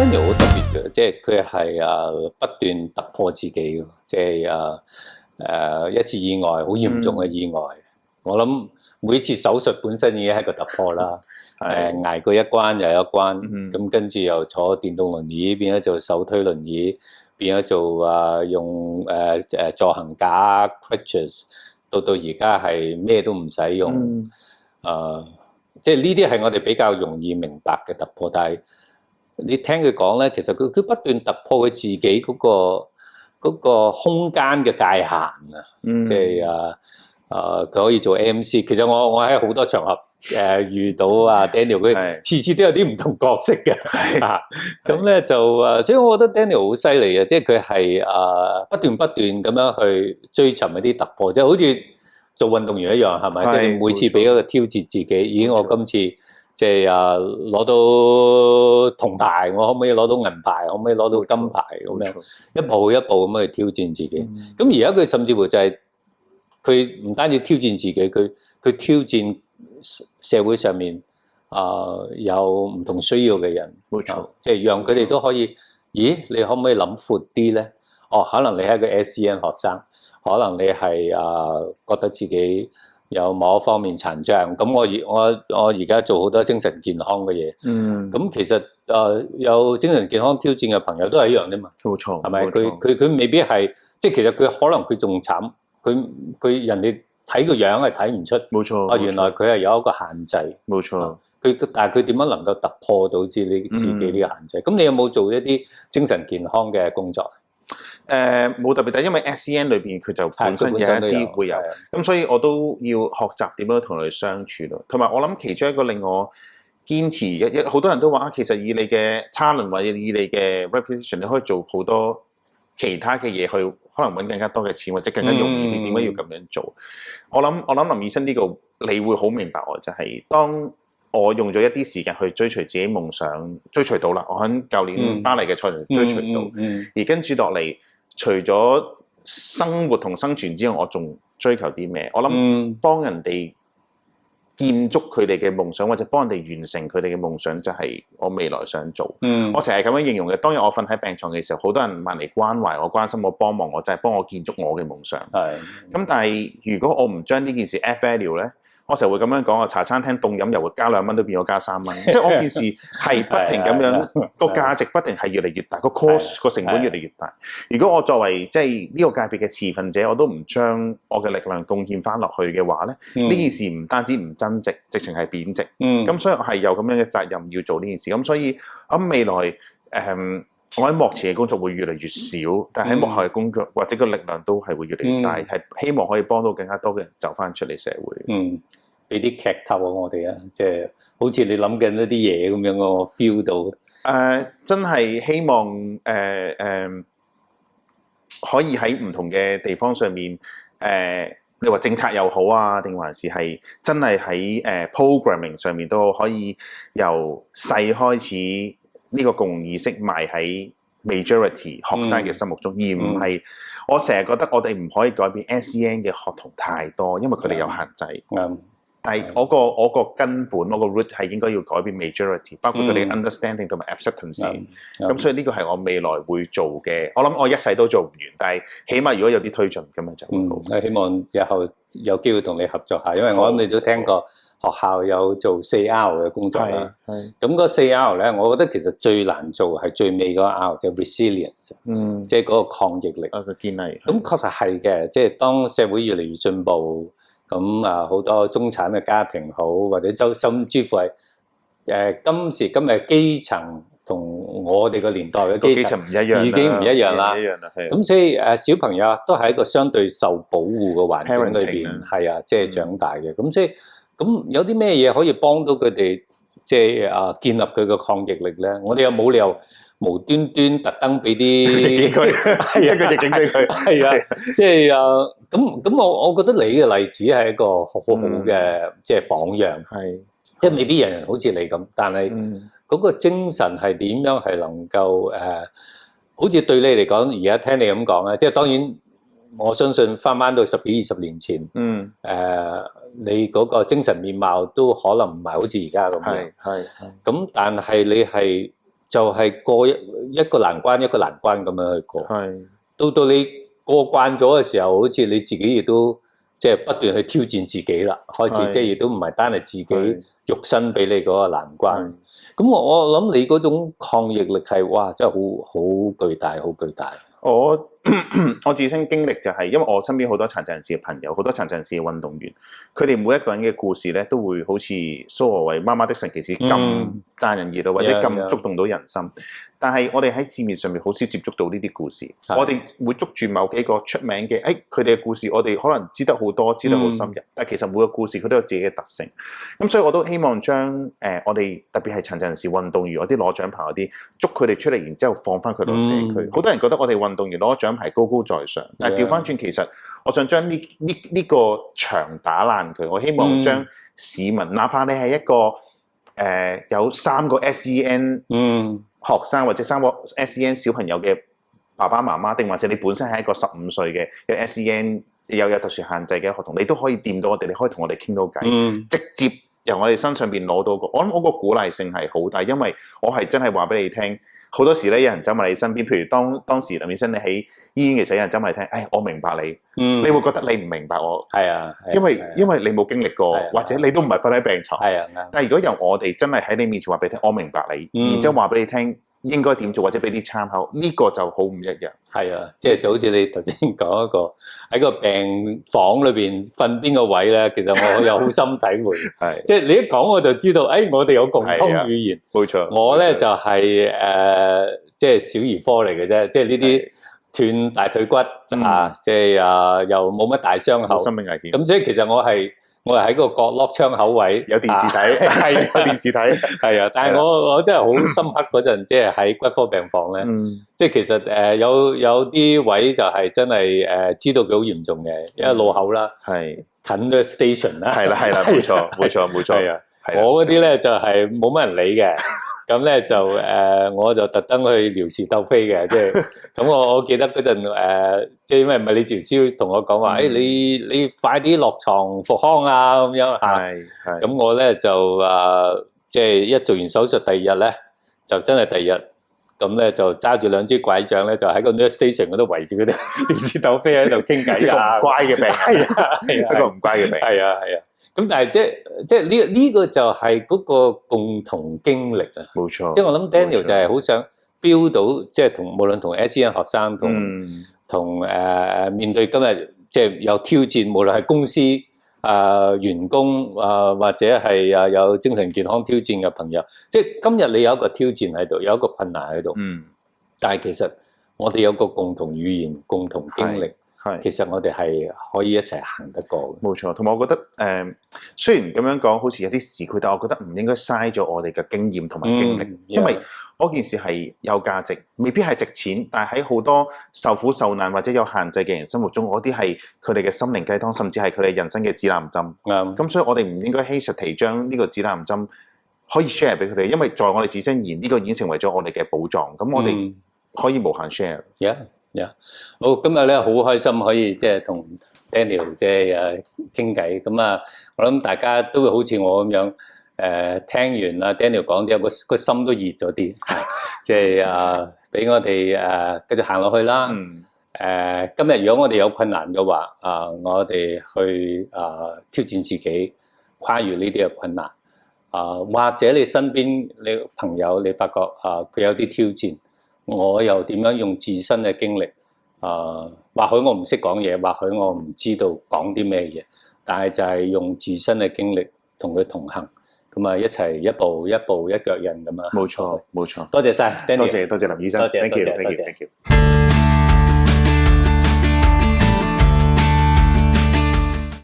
Daniel 好特別嘅，即係佢係不斷突破自己嘅，即係一次意外，好嚴重嘅意外。我諗每次手術本身已經係個突破啦。捱過一關又一關，咁跟住又坐電動輪椅，變咗做手推輪椅，變咗做用助行架 crutches， 到而家係咩都唔使用。即係呢啲係我哋比較容易明白嘅突破，但係你聽佢講咧，其實佢不斷突破佢自己嗰個空間嘅界限啊，即係佢可以做 MC。其實我喺好多場合遇到Daniel， 佢次次都有啲唔同角色嘅。咁咧就所以我覺得 Daniel 好犀利啊，即係佢係不斷咁樣去追尋一啲突破，即係好似做運動員一樣，係咪？即係你每次俾一個挑戰自己，咦！我今次即係攞到銅牌，我可唔可以攞到銀牌？可唔可以攞到金牌？咁樣一步一步咁去挑戰自己。咁而家佢甚至乎就係佢唔單止挑戰自己，佢挑戰社會上面有唔同需要嘅人，冇錯，即係讓佢哋都可以。咦？你可唔可以諗闊啲咧？可能你係一個 SEN 學生。可能你係覺得自己有某一方面殘障，咁我而家做好多精神健康嘅嘢。咁其實有精神健康挑戰嘅朋友都係一樣啫嘛。冇錯，係咪？佢未必係，即係其實佢可能佢仲慘，佢人哋睇個樣係睇唔出。冇錯。原來佢係有一個限制。冇錯。但係佢點樣能夠突破到自己呢個限制？咁你有冇做一啲精神健康嘅工作？冇特別，但因為 SEN 裏邊佢就本身有一啲會有，咁所以我都要學習點樣同佢哋相處咯。同埋我諗其中一個令我堅持好多人都話其實以你嘅差輪或者以你嘅 reputation， 你可以做好多其他嘅嘢，去可能揾更加多嘅錢或者更加容易。你點解要咁樣做？我諗林醫生呢個你會好明白我，就係當我用咗一啲時間去追隨自己夢想，追隨到啦。我喺舊年巴黎嘅賽程追隨到，而跟住落嚟，除咗生活同生存之外，我仲追求啲咩？我諗幫人哋建築佢哋嘅夢想，或者幫人哋完成佢哋嘅夢想，就係我未來想做。我成日咁樣形容嘅。當日我瞓喺病床嘅時候，好多人問嚟關懷我、關心我、幫忙我，就係幫我建築我嘅夢想。咁但係如果我唔將呢件事 add value 咧，我成日會咁樣講，茶餐廳凍飲油加2蚊都變咗加3蚊，即係我件事係不停咁樣個價值不停係越嚟越大，個 cost 個成本越嚟越大。如果我作為即係呢個界別嘅持份者，我都唔將我嘅力量貢獻翻落去嘅話咧，呢件事唔單止唔增值，直情係貶值。咁所以我係有咁樣嘅責任要做呢件事。咁所以我未來我喺幕前嘅工作會越嚟越少，但係喺幕後嘅工作或者個力量都係會越嚟越大，係希望可以幫到更加多嘅人走翻出嚟社會。俾啲劇透我哋啊，即係好似你諗緊一啲嘢咁樣，我 feel 到。真係希望可以喺唔同嘅地方上面，你話政策又好啊，定還是係真係喺programming 上面都可以由細開始呢個共意識埋喺 majority 學生嘅心目中，而唔係我成日覺得我哋唔可以改變 SEN 嘅學童太多，因為佢哋有限制。但係我個根本，我個 root 係應該要改變 majority， 包括佢哋嘅 understanding 同埋 acceptance。咁所以呢個係我未來會做嘅。我諗我一世都做唔完，但係起碼如果有啲推進咁樣就會好。我希望日後有機會同你合作下，因為我諗你都聽過學校有做4R 嘅工作啦。咁嗰4R 咧，我覺得其實最難做係最尾嗰個 R， 就 resilience，即係嗰個抗逆力。個堅毅。咁確實係嘅，即係當社會越嚟越進步。咁好多中產嘅家庭好，或者甚至乎係今時今日基層同我哋個年代嘅基層唔一樣，已經唔一樣啦。咁所以小朋友都係一個相對受保護嘅環境裏邊，係啊，即係長大嘅。咁即係咁有啲咩嘢可以幫到佢哋，即係建立佢嘅抗逆力咧？我哋又冇理由無端端特登俾啲逆境佢，係一個逆境俾佢，係啊，即係咁我覺得你嘅例子係一個好好嘅即係榜樣，即係未必人人好似你咁，但係嗰個精神係點樣係能夠好似對你嚟講，而家聽你咁講咧，即係當然我相信翻到10幾20年前，你嗰個精神面貌都可能唔係好似而家咁樣，咁但係你係就係過一個難關一個難關咁樣去過。係到你過慣咗嘅時候，好似你自己亦都即係不斷去挑戰自己啦。開始即係亦都唔係單係自己肉身俾你嗰個難關。咁我諗你嗰種抗逆力係哇，真係好巨大，好巨大。我自身經歷就係，因為我身邊好多殘疾人士嘅朋友，好多殘疾人士嘅運動員，佢哋每一個人嘅故事咧，都會好似蘇俄為媽媽的神奇事咁賺人熱度，或者咁觸動到人心。但係我哋喺市面上面好少接觸到呢啲故事，我哋會捉住某幾個出名嘅，佢哋嘅故事，我哋可能知得好多，知得好深入，但係其實每個故事佢都有自己嘅特性。咁所以我都希望將我哋特別係殘疾人士運動員嗰啲攞獎牌嗰啲，捉佢哋出嚟，然之後放翻佢落社區。好多人覺得我哋運動員攞獎牌高高在上，但係調翻轉，其實我想將呢個牆打爛佢。我希望將市民，哪怕你係一個有3個 SEN 學生或者3個 SEN 小朋友嘅爸爸媽媽，定還是你本身係一個15歲嘅有 SEN 有特殊限制嘅學童，你都可以掂到我哋，你可以同我哋傾到偈，直接由我哋身上邊攞到我諗我個鼓勵性係好大，因為我係真係話俾你聽，好多時咧有人走埋你身邊，譬如當時林醫生你喺醫院嘅時候，有人走埋你聽，我明白你，你會覺得你唔明白我，因為你冇經歷過，或者你都唔係瞓喺病床，但係如果由我哋真係喺你面前話俾你聽，我明白你，然之後話俾你聽應該點做，或者俾啲參考，呢個就好唔一樣。係啊，即係就好似你頭先講一個喺個病房裏邊瞓邊個位咧，其實我有好深體會。係，即係你一講我就知道，我哋有共通語言。冇錯。我咧就係即係小兒科嚟嘅啫，即係呢啲斷大腿骨啊，即係又冇乜大傷口，生命危險。咁所以其實我係喺個角落窗口位有電視睇，係有電視睇，係啊！但係我真係好深刻嗰陣，即係喺骨科病房咧，即係其實有啲位就係真係知道佢好嚴重嘅，因為路口啦，係近咗 station 啦，係啦，冇錯，係啊，我嗰啲咧就係冇乜人理嘅。咁咧就我就特登去撩事鬥非嘅，即係咁我記得嗰陣即係因為物理治療師同我講話，你快啲落床復康啊咁樣嚇。咁我咧就即係一做完手術第二日咧，就真係第二日咁咧就揸住2支拐杖咧，就喺個 nurse station 嗰度圍住佢哋撩事鬥非喺度傾偈啊。一個唔乖嘅病，係一個唔乖嘅病，係啊。咁但係即係呢個就係嗰個共同經歷啊，冇錯。即係我諗 Daniel 就係好想標到，即係無論同 SEN 學生同面對今日即係有挑戰，無論係公司員工或者係有精神健康挑戰嘅朋友，即係今日你有一個挑戰喺度，有一個困難喺度，但係其實我哋有個共同語言、共同經歷。其實我哋係可以一齊行得過嘅。冇錯，同埋我覺得雖然咁樣講好似有啲市儈，但我覺得唔應該嘥咗我哋嘅經驗同埋經歷，因為嗰件事係有價值，未必係值錢，但係喺好多受苦受難或者有限制嘅人心目中，嗰啲係佢哋嘅心靈雞湯，甚至係佢哋人生嘅指南針。咁所以我哋唔應該hesitate將呢個指南針可以 share 俾佢哋，因為在我哋自身而言，呢個已經成為咗我哋嘅寶藏。咁我哋可以無限 share。好，今日咧好開心可以即係同 Daniel 即係傾偈，咁我諗大家都會好似我咁樣聽完Daniel 講之後，個心都熱咗啲，即係俾我哋繼續行落去啦。今日如果我哋有困難嘅話，我哋去挑戰自己，跨越呢啲嘅困難，或者你身邊你朋友你發覺佢有啲挑戰。我又點樣用自身嘅經歷？或許我唔識講嘢，或許我唔知道講啲咩嘢，但係就係用自身嘅經歷同佢同行，咁一齊一步一步一腳印咁啊！冇錯，冇錯。多謝晒，多謝林醫生，多謝。